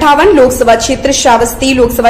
58 लोकसभा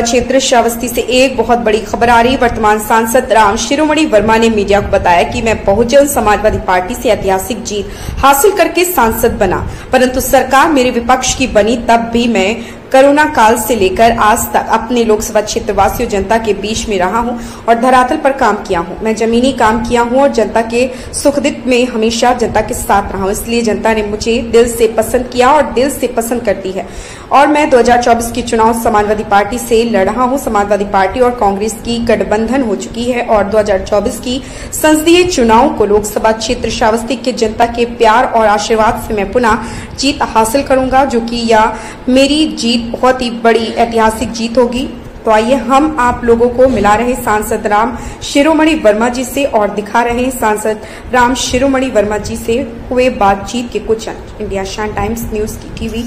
क्षेत्र श्रावस्ती से एक बहुत बड़ी खबर आ रही। वर्तमान सांसद राम शिरोमणि वर्मा ने मीडिया को बताया कि मैं बहुजन समाजवादी पार्टी से ऐतिहासिक जीत हासिल करके सांसद बना, परंतु सरकार मेरे विपक्ष की बनी। तब भी मैं कोरोना काल से लेकर आज तक अपने लोकसभा क्षेत्र वासियों जनता के बीच में रहा हूं और धरातल पर काम किया हूं। मैं जमीनी काम किया हूं और जनता के सुख दुख में हमेशा जनता के साथ रहा हूं। इसलिए जनता ने मुझे दिल से पसंद किया और दिल से पसंद करती है। और मैं 2024 की चुनाव समाजवादी पार्टी से लड़ रहा हूं। समाजवादी पार्टी और कांग्रेस की गठबंधन हो चुकी है और 2024 की संसदीय चुनाव को लोकसभा क्षेत्र श्रावस्ती के जनता के प्यार और आशीर्वाद से मैं पुनः जीत हासिल करूंगा, जो कि यह मेरी जीत बहुत ही बड़ी ऐतिहासिक जीत होगी। तो आइए हम आप लोगों को मिला रहे सांसद राम शिरोमणि वर्मा जी से और दिखा रहे सांसद राम शिरोमणि वर्मा जी से हुए बातचीत के कुछ अंश। इंडिया शान टाइम्स न्यूज की टीवी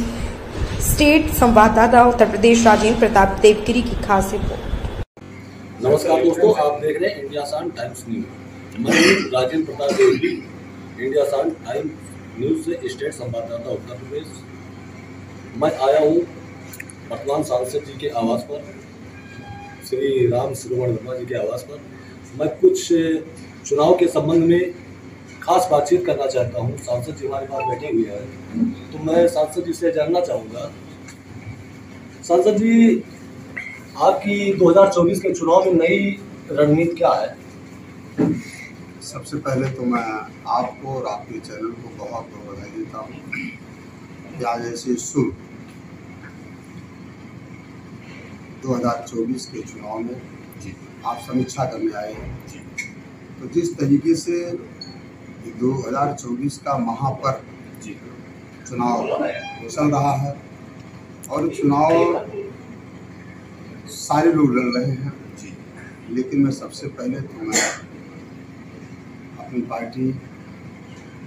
स्टेट संवाददाता उत्तर प्रदेश राजेंद्र प्रताप देवगिरी की खास रिपोर्ट। नमस्कार दोस्तों, आप देख रहे हैं इंडिया शान टाइम्स न्यूज। मैं राजेंद्र प्रताप देवगिरी, इंडिया शान टाइम्स न्यूज से स्टेट संवाददाता उत्तर प्रदेश। मैं आया हूँ वर्तमान सांसद जी के आवास पर, श्री राम शिरोमणि वर्मा जी के आवास पर। मैं कुछ चुनाव के संबंध में खास बातचीत करना चाहता हूँ। सांसद जी हमारे पास बैठे हुए हैं, तो मैं सांसद जी से जानना चाहूँगा, सांसद जी आपकी 2024 के चुनाव में नई रणनीति क्या है? सबसे पहले तो मैं आपको और आपके चैनल को बहुत बहुत बधाई देता हूँ कि आज ऐसे शुभ 2024 के चुनाव में आप समीक्षा करने आए हैं। तो जिस तरीके से 2024 का महापर्व चुनाव चल रहा है और चुनाव सारे लोग लड़ रहे हैं, लेकिन मैं सबसे पहले तो मैं अपनी पार्टी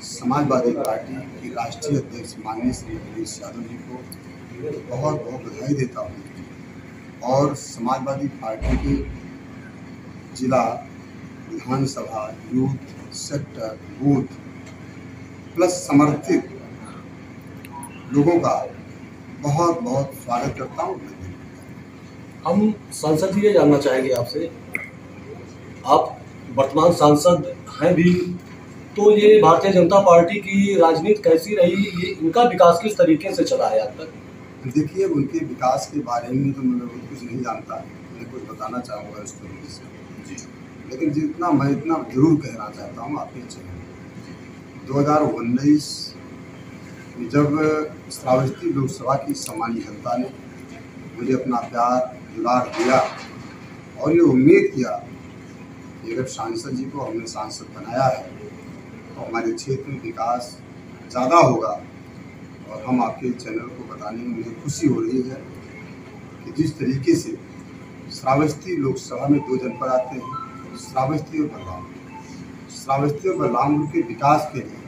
समाजवादी पार्टी की राष्ट्रीय अध्यक्ष माननीय श्री अखिलेश यादव जी को बहुत बहुत बधाई देता हूँ और समाजवादी पार्टी के जिला, विधानसभा, यूथ, सेक्टर, बूथ प्लस समर्थित लोगों का बहुत बहुत स्वागत करता हूँ। हम सांसद जी ये जानना चाहेंगे आपसे, आप वर्तमान सांसद हैं भी, तो ये भारतीय जनता पार्टी की राजनीति कैसी रही, ये इनका विकास किस तरीके से चला है आज तक? देखिए, उनके विकास के बारे में तो मैं कुछ नहीं जानता, मैं कुछ बताना चाहूँगा इस तरीके से जी, लेकिन जितना मैं इतना जरूर कहना चाहता हूँ आपके चैनल 2019 में जब श्रावस्ती लोकसभा की सम्मानित जनता ने मुझे अपना प्यार दुलार दिया और ये उम्मीद किया कि अगर सांसद जी को हमने सांसद बनाया है तो हमारे क्षेत्र में विकास ज़्यादा होगा। और हम आपके चैनल को बताने में मुझे खुशी हो रही है कि जिस तरीके से श्रावस्ती लोकसभा में 2 जनपद आते हैं, श्रावस्ती और बलरामपुर के विकास के लिए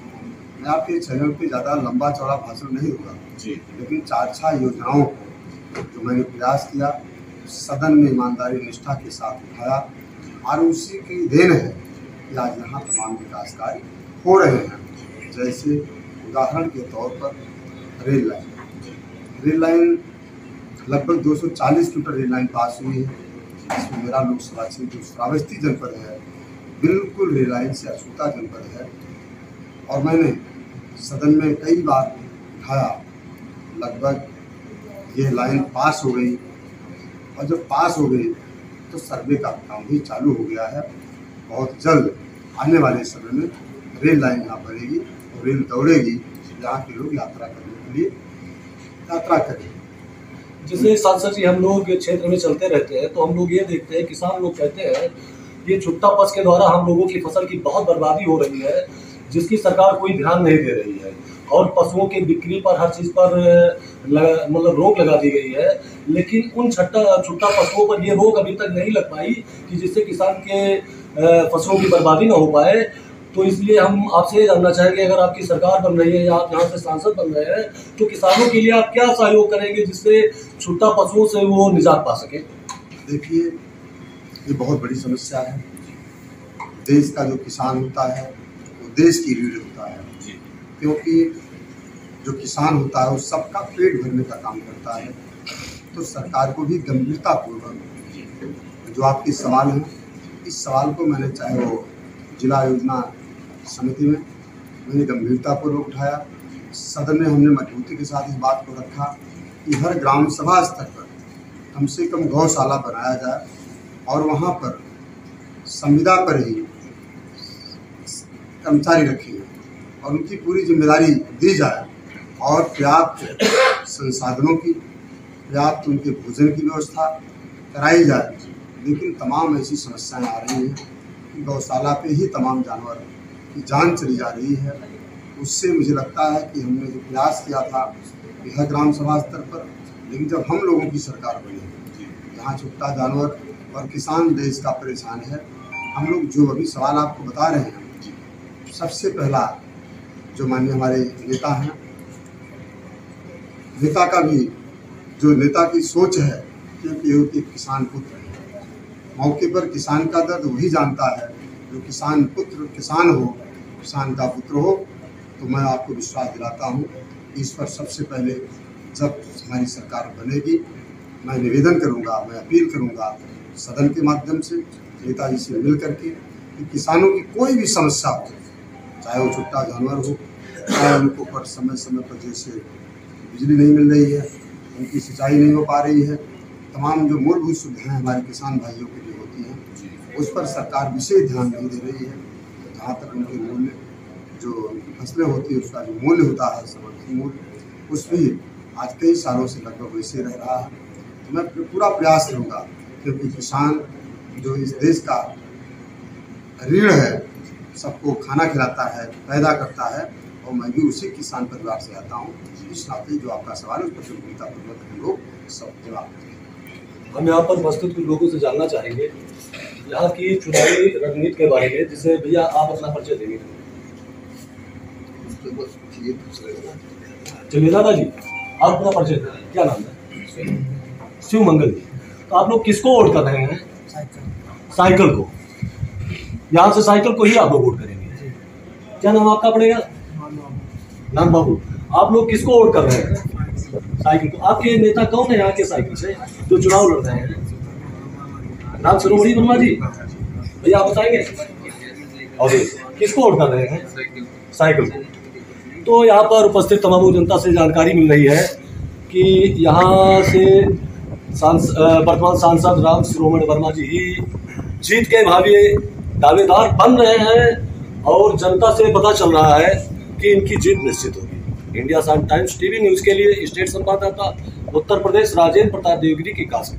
मैं आपके चैनल पे ज़्यादा लंबा चौड़ा भाषण नहीं होगा जी, लेकिन 4 योजनाओं को जो मैंने प्रयास किया सदन में ईमानदारी निष्ठा के साथ उठाया और उसी की देन है कि आज यहाँ तमाम विकास कार्य हो रहे हैं। जैसे उदाहरण के तौर पर रेल लाइन लगभग 240 किलोमीटर रेल लाइन पास हुई है, जिसमें मेरा लोकसभा क्षेत्र जो श्रावस्ती जनपद है बिल्कुल रेल लाइन से अछूता जनपद है। और मैंने सदन में कई बार उठाया, लगभग ये लाइन पास हो गई और जब पास हो गई तो सर्वे का काम भी चालू हो गया है। बहुत जल्द आने वाले समय में रेल लाइन यहाँ बनेगी और रेल दौड़ेगी, यहाँ के लोग यात्रा करने के लिए यात्रा करेंगे। जैसे सांसद जी हम लोग क्षेत्र में चलते रहते हैं तो हम लोग ये देखते हैं, किसान लोग कहते हैं ये छुट्टा पश के द्वारा हम लोगों की फसल की बहुत बर्बादी हो रही है, जिसकी सरकार कोई ध्यान नहीं दे रही है और पशुओं की बिक्री पर हर चीज़ पर मतलब रोक लगा दी गई है। लेकिन उन छुट्टा पशुओं पर ये रोक अभी तक नहीं लग पाई कि जिससे किसान के फसलों की बर्बादी ना हो पाए। तो इसलिए हम आपसे ये जानना चाहेंगे, अगर आपकी सरकार बन रही है या आप यहाँ से सांसद बन रहे हैं तो किसानों के लिए आप क्या सहयोग करेंगे जिससे छुट्टा पशुओं से वो निजात पा सके? देखिए, ये बहुत बड़ी समस्या है। देश का जो किसान होता है वो देश की रीढ़ होता है, क्योंकि जो किसान होता है वो सबका पेट भरने का काम करता है। तो सरकार को भी गंभीरतापूर्वक जो आपके सवाल हैं, इस सवाल को मैंने चाहे वो जिला योजना समिति में मैंने गंभीरतापूर्वक उठाया, सदन में हमने मजबूती के साथ इस बात को रखा कि हर ग्राम सभा स्तर पर कम से कम गौशाला बनाया जाए और वहाँ पर संविदा पर ही कर्मचारी रखे और उनकी पूरी जिम्मेदारी दी जाए और पर्याप्त संसाधनों की, पर्याप्त उनके भोजन की व्यवस्था कराई जाए। लेकिन तमाम ऐसी समस्याएं आ रही हैं कि गौशाला पे ही तमाम जानवर की जान चली जा रही है। उससे मुझे लगता है कि हमने जो प्रयास किया था यह ग्राम सभा स्तर पर, लेकिन जब हम लोगों की सरकार बनी, जहाँ छुट्टा जानवर और किसान देश का परेशान है, हम लोग जो अभी सवाल आपको बता रहे हैं, सबसे पहला जो माननीय हमारे नेता हैं, नेता का भी जो नेता की सोच है कि वो एक किसान पुत्र है, मौके पर किसान का दर्द वही जानता है जो किसान पुत्र, किसान हो, किसान का पुत्र हो। तो मैं आपको विश्वास दिलाता हूँ इस पर सबसे पहले जब हमारी सरकार बनेगी, मैं निवेदन करूँगा, मैं अपील करूँगा सदन के माध्यम से नेताजी से मिल करके कि किसानों की कोई भी समस्या हो, चाहे वो छुट्टा जानवर हो, चाहे उनको पर समय पर जैसे बिजली नहीं मिल रही है, उनकी सिंचाई नहीं हो पा रही है, तमाम जो मूलभूत सुविधाएं हमारे किसान भाइयों के लिए होती हैं, उस पर सरकार विशेष ध्यान नहीं दे रही है। जहाँ तक उनके मूल्य जो फसलें होती है उसका जो मूल्य होता है, समर्थन मूल्य, उस भी आज कई सालों से लगभग वैसे रह रहा है। तो मैं पूरा प्रयास करूँगा, क्योंकि किसान जो इस देश का रीढ़ है, सबको खाना खिलाता है, पैदा करता है, और मैं भी उसी किसान परिवार से आता हूँ। इस नाते जो आपका सवाल है उस पर गंभीरतापूर्वक हम लोग सब जवाब देंगे। हम यहाँ पर उपस्थित कुछ लोगों से जानना चाहेंगे यहाँ की चुनावी रणनीति के बारे में, जिससे भैया आप अपना परिचय देंगे। चलिए दादा जी, आप अपना परिचय दें, क्या नाम है? शिव मंगल जी। तो आप लोग किसको वोट कर रहे हैं? साइकिल को। यहाँ से साइकिल को ही आप लोग वोट करेंगे। क्या नाम आपका पड़ेगा? नाम बाबू। आप लोग किसको वोट कर रहे हैं? साइकिल को। आपके नेता कौन है यहाँ के साइकिल से जो चुनाव लड़ रहे हैं? नाम शिरोमणि वर्मा जी। भैया आप बताएंगे? और किसको वोट कर रहे हैं? साइकिल को। तो यहाँ पर उपस्थित तमाम जनता से जानकारी मिल रही है कि यहाँ से वर्तमान सांसद राम शिरोमणि वर्मा जी ही जीत के भावी दावेदार बन रहे हैं और जनता से पता चल रहा है कि इनकी जीत निश्चित होगी। इंडिया सन टाइम्स टीवी न्यूज के लिए स्टेट संवाददाता उत्तर प्रदेश राजेंद्र प्रताप देवगिरी की काशी।